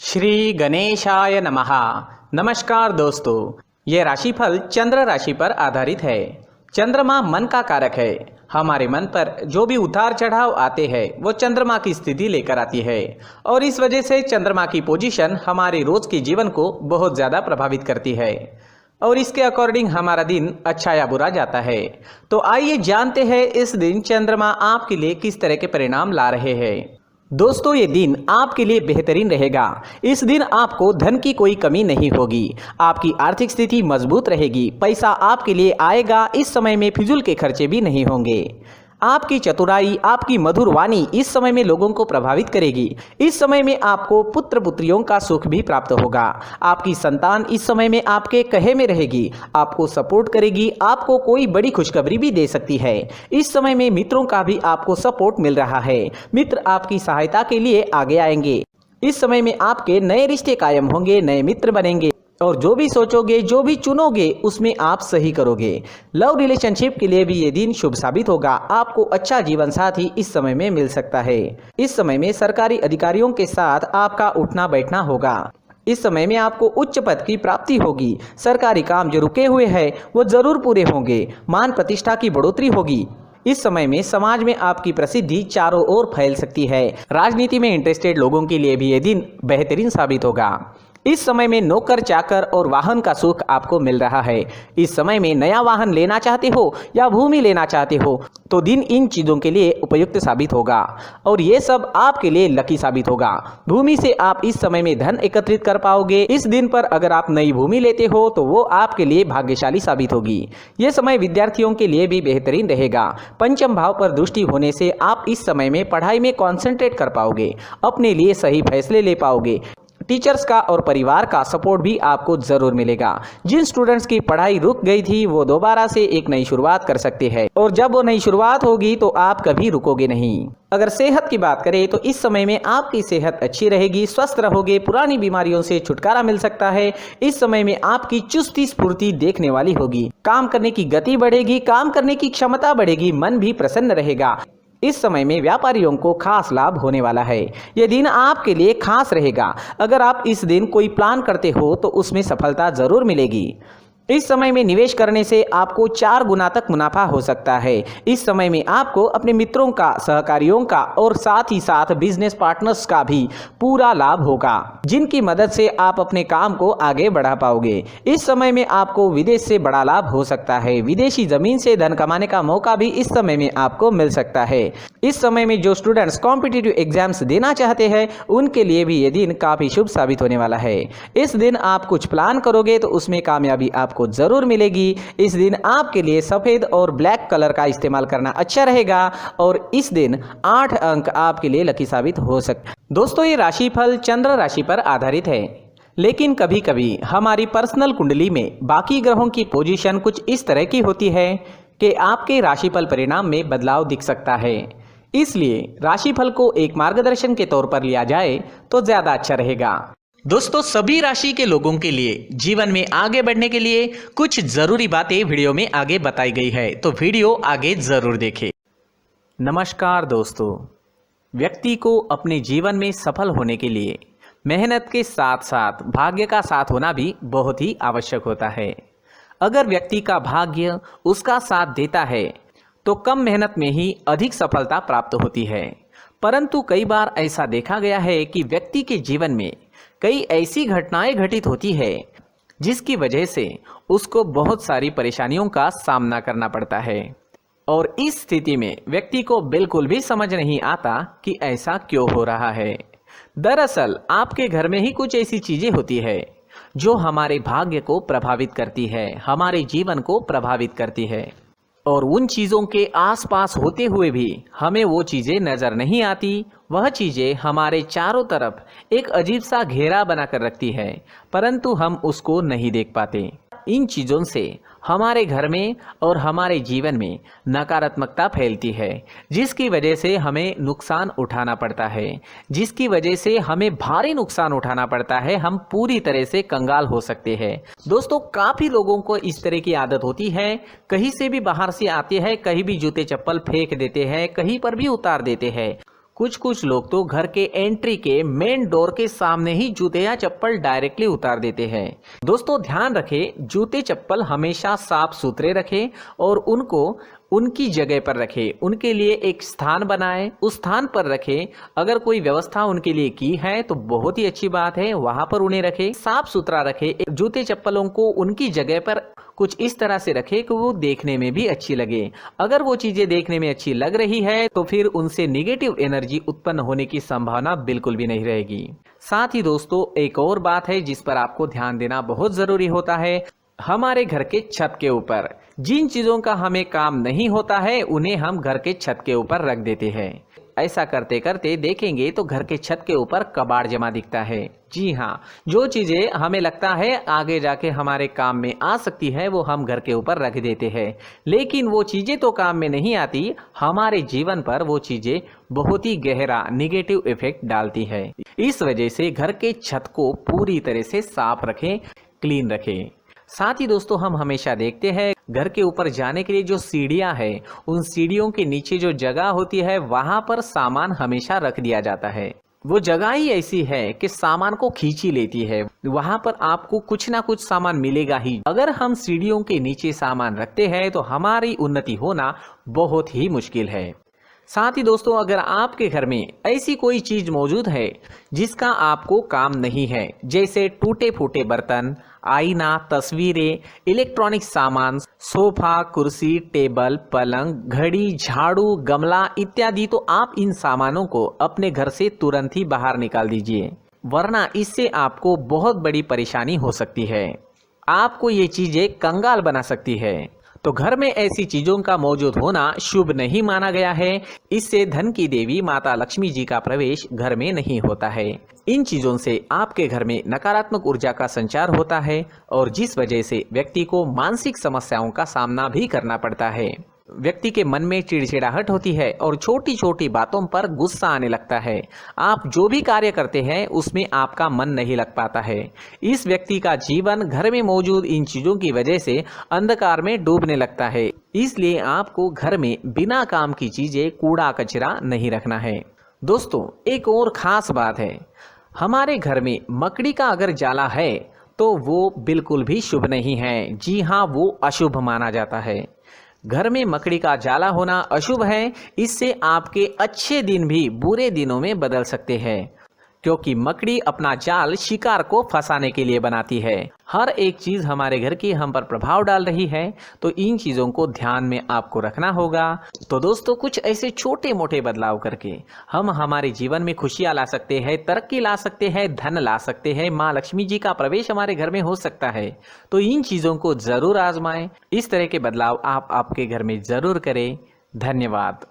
श्री गणेशाय नमः। नमस्कार दोस्तों, ये राशिफल चंद्र राशि पर आधारित है। चंद्रमा मन का कारक है। हमारे मन पर जो भी उतार चढ़ाव आते हैं वो चंद्रमा की स्थिति लेकर आती है और इस वजह से चंद्रमा की पोजीशन हमारे रोज के जीवन को बहुत ज़्यादा प्रभावित करती है और इसके अकॉर्डिंग हमारा दिन अच्छा या बुरा जाता है। तो आइए जानते हैं इस दिन चंद्रमा आपके लिए किस तरह के परिणाम ला रहे हैं। दोस्तों, ये दिन आपके लिए बेहतरीन रहेगा। इस दिन आपको धन की कोई कमी नहीं होगी। आपकी आर्थिक स्थिति मजबूत रहेगी। पैसा आपके लिए आएगा। इस समय में फिजूल के खर्चे भी नहीं होंगे। आपकी चतुराई, आपकी मधुर वाणी इस समय में लोगों को प्रभावित करेगी। इस समय में आपको पुत्र पुत्रियों का सुख भी प्राप्त होगा। आपकी संतान इस समय में आपके कहे में रहेगी, आपको सपोर्ट करेगी। आपको कोई बड़ी खुशखबरी भी दे सकती है। इस समय में मित्रों का भी आपको सपोर्ट मिल रहा है। मित्र आपकी सहायता के लिए आगे आएंगे। इस समय में आपके नए रिश्ते कायम होंगे, नए मित्र बनेंगे और जो भी सोचोगे, जो भी चुनोगे उसमें आप सही करोगे। लव रिलेशनशिप के लिए भी ये दिन शुभ साबित होगा। आपको अच्छा जीवन साथी इस समय में मिल सकता है। इस समय में सरकारी अधिकारियों के साथ आपका उठना बैठना होगा। इस समय में आपको उच्च पद की प्राप्ति होगी। सरकारी काम जो रुके हुए हैं वो जरूर पूरे होंगे। मान प्रतिष्ठा की बढ़ोतरी होगी। इस समय में समाज में आपकी प्रसिद्धि चारों ओर फैल सकती है। राजनीति में इंटरेस्टेड लोगों के लिए भी ये दिन बेहतरीन साबित होगा। इस समय में नौकर चाकर और वाहन का सुख आपको मिल रहा है। इस समय में नया वाहन लेना चाहते हो या भूमि लेना चाहते हो तो दिन इन चीज़ों के लिए उपयुक्त साबित होगा और ये सब आपके लिए लकी साबित होगा। भूमि से आप इस समय में धन एकत्रित कर पाओगे। इस दिन पर अगर आप नई भूमि लेते हो तो वो आपके लिए भाग्यशाली साबित होगी। ये समय विद्यार्थियों के लिए भी बेहतरीन रहेगा। पंचम भाव पर दृष्टि होने से आप इस समय में पढ़ाई में कॉन्सेंट्रेट कर पाओगे, अपने लिए सही फैसले ले पाओगे। टीचर्स का और परिवार का सपोर्ट भी आपको जरूर मिलेगा। जिन स्टूडेंट्स की पढ़ाई रुक गई थी वो दोबारा से एक नई शुरुआत कर सकते हैं और जब वो नई शुरुआत होगी तो आप कभी रुकोगे नहीं। अगर सेहत की बात करें तो इस समय में आपकी सेहत अच्छी रहेगी, स्वस्थ रहोगे। पुरानी बीमारियों से छुटकारा मिल सकता है। इस समय में आपकी चुस्ती स्फूर्ति देखने वाली होगी। काम करने की गति बढ़ेगी, काम करने की क्षमता बढ़ेगी, मन भी प्रसन्न रहेगा। इस समय में व्यापारियों को खास लाभ होने वाला है। यह दिन आपके लिए खास रहेगा। अगर आप इस दिन कोई प्लान करते हो तो उसमें सफलता जरूर मिलेगी। इस समय में निवेश करने से आपको 4 गुना तक मुनाफा हो सकता है। इस समय में आपको अपने मित्रों का, सहकारियों का और साथ ही साथ बिजनेस पार्टनर्स का भी पूरा लाभ होगा, जिनकी मदद से आप अपने काम को आगे बढ़ा पाओगे। इस समय में आपको विदेश से बड़ा लाभ हो सकता है। विदेशी जमीन से धन कमाने का मौका भी इस समय में आपको मिल सकता है। इस समय में जो स्टूडेंट्स कॉम्पिटिटिव एग्जाम्स देना चाहते हैं उनके लिए भी ये दिन काफ़ी शुभ साबित होने वाला है। इस दिन आप कुछ प्लान करोगे तो उसमें कामयाबी आपको जरूर मिलेगी। इस दिन आपके लिए सफेद और ब्लैक कलर का इस्तेमाल करना अच्छा रहेगा और इस दिन 8 अंक आपके लिए लकी साबित हो सकते हैं। दोस्तों, ये राशिफल चंद्र राशि पर आधारित है, लेकिन कभी कभी हमारी पर्सनल कुंडली में बाकी ग्रहों की पोजीशन कुछ इस तरह की होती है कि आपके राशिफल परिणाम में बदलाव दिख सकता है। इसलिए राशिफल को एक मार्गदर्शन के तौर पर लिया जाए तो ज्यादा अच्छा रहेगा। दोस्तों, सभी राशि के लोगों के लिए जीवन में आगे बढ़ने के लिए कुछ जरूरी बातें वीडियो में आगे बताई गई है, तो वीडियो आगे जरूर देखें। नमस्कार दोस्तों, व्यक्ति को अपने जीवन में सफल होने के लिए मेहनत के साथ साथ भाग्य का साथ होना भी बहुत ही आवश्यक होता है। अगर व्यक्ति का भाग्य उसका साथ देता है तो कम मेहनत में ही अधिक सफलता प्राप्त होती है। परंतु कई बार ऐसा देखा गया है कि व्यक्ति के जीवन में कई ऐसी घटनाएं घटित होती है जिसकी वजह से उसको बहुत सारी परेशानियों का सामना करना पड़ता है और इस स्थिति में व्यक्ति को बिल्कुल भी समझ नहीं आता कि ऐसा क्यों हो रहा है। दरअसल आपके घर में ही कुछ ऐसी चीजें होती है जो हमारे भाग्य को प्रभावित करती है, हमारे जीवन को प्रभावित करती है और उन चीज़ों के आसपास होते हुए भी हमें वो चीज़ें नज़र नहीं आती। वह चीज़ें हमारे चारों तरफ एक अजीब सा घेरा बनाकर रखती है, परंतु हम उसको नहीं देख पाते। इन चीज़ों से हमारे घर में और हमारे जीवन में नकारात्मकता फैलती है, जिसकी वजह से हमें नुकसान उठाना पड़ता है, जिसकी वजह से हमें भारी नुकसान उठाना पड़ता है। हम पूरी तरह से कंगाल हो सकते हैं। दोस्तों, काफ़ी लोगों को इस तरह की आदत होती है, कहीं से भी बाहर से आते हैं, कहीं भी जूते चप्पल फेंक देते हैं, कहीं पर भी उतार देते हैं। कुछ कुछ लोग तो घर के एंट्री के मेन डोर के सामने ही जूते या चप्पल डायरेक्टली उतार देते हैं। दोस्तों ध्यान रखें, जूते चप्पल हमेशा साफ सुथरे रखें और उनको उनकी जगह पर रखें। उनके लिए एक स्थान बनाएं, उस स्थान पर रखें। अगर कोई व्यवस्था उनके लिए की है तो बहुत ही अच्छी बात है, वहां पर उन्हें रखें। साफ सुथरा रखें। जूते चप्पलों को उनकी जगह पर कुछ इस तरह से रखें कि वो देखने में भी अच्छी लगे। अगर वो चीजें देखने में अच्छी लग रही है तो फिर उनसे निगेटिव एनर्जी उत्पन्न होने की संभावना बिल्कुल भी नहीं रहेगी। साथ ही दोस्तों एक और बात है जिस पर आपको ध्यान देना बहुत जरूरी होता है। हमारे घर के छत के ऊपर जिन चीजों का हमें काम नहीं होता है उन्हें हम घर के छत के ऊपर रख देते हैं। ऐसा करते करते देखेंगे तो घर के छत के ऊपर कबाड़ जमा दिखता है। जी हाँ, जो चीजें हमें लगता है आगे जाके हमारे काम में आ सकती है वो हम घर के ऊपर रख देते हैं, लेकिन वो चीजें तो काम में नहीं आती, हमारे जीवन पर वो चीजें बहुत ही गहरा निगेटिव इफेक्ट डालती है। इस वजह से घर के छत को पूरी तरह से साफ रखें, क्लीन रखें। साथ ही दोस्तों हम हमेशा देखते हैं घर के ऊपर जाने के लिए जो सीढ़ियां हैं, उन सीढ़ियों के नीचे जो जगह होती है वहां पर सामान हमेशा रख दिया जाता है। वो जगह ही ऐसी है कि सामान को खींची लेती है, वहां पर आपको कुछ ना कुछ सामान मिलेगा ही। अगर हम सीढ़ियों के नीचे सामान रखते हैं तो हमारी उन्नति होना बहुत ही मुश्किल है। साथ ही दोस्तों अगर आपके घर में ऐसी कोई चीज मौजूद है जिसका आपको काम नहीं है, जैसे टूटे फूटे बर्तन, आईना, तस्वीरें, इलेक्ट्रॉनिक सामान, सोफा, कुर्सी, टेबल, पलंग, घड़ी, झाड़ू, गमला इत्यादि, तो आप इन सामानों को अपने घर से तुरंत ही बाहर निकाल दीजिए, वरना इससे आपको बहुत बड़ी परेशानी हो सकती है। आपको ये चीजें कंगाल बना सकती है। तो घर में ऐसी चीजों का मौजूद होना शुभ नहीं माना गया है। इससे धन की देवी माता लक्ष्मी जी का प्रवेश घर में नहीं होता है। इन चीजों से आपके घर में नकारात्मक ऊर्जा का संचार होता है और जिस वजह से व्यक्ति को मानसिक समस्याओं का सामना भी करना पड़ता है। व्यक्ति के मन में चिड़चिड़ाहट होती है और छोटी छोटी बातों पर गुस्सा आने लगता है। आप जो भी कार्य करते हैं उसमें आपका मन नहीं लग पाता है। इस व्यक्ति का जीवन घर में मौजूद इन चीजों की वजह से अंधकार में डूबने लगता है। इसलिए आपको घर में बिना काम की चीजें, कूड़ा कचरा नहीं रखना है। दोस्तों एक और खास बात है, हमारे घर में मकड़ी का अगर जाला है तो वो बिल्कुल भी शुभ नहीं है। जी हाँ, वो अशुभ माना जाता है। घर में मकड़ी का जाला होना अशुभ है। इससे आपके अच्छे दिन भी बुरे दिनों में बदल सकते हैं, क्योंकि मकड़ी अपना जाल शिकार को फंसाने के लिए बनाती है। हर एक चीज हमारे घर की हम पर प्रभाव डाल रही है, तो इन चीजों को ध्यान में आपको रखना होगा। तो दोस्तों कुछ ऐसे छोटे मोटे बदलाव करके हम हमारे जीवन में खुशियां ला सकते हैं, तरक्की ला सकते हैं, धन ला सकते हैं, माँ लक्ष्मी जी का प्रवेश हमारे घर में हो सकता है। तो इन चीजों को जरूर आजमाएं। इस तरह के बदलाव आप आपके घर में जरूर करें। धन्यवाद।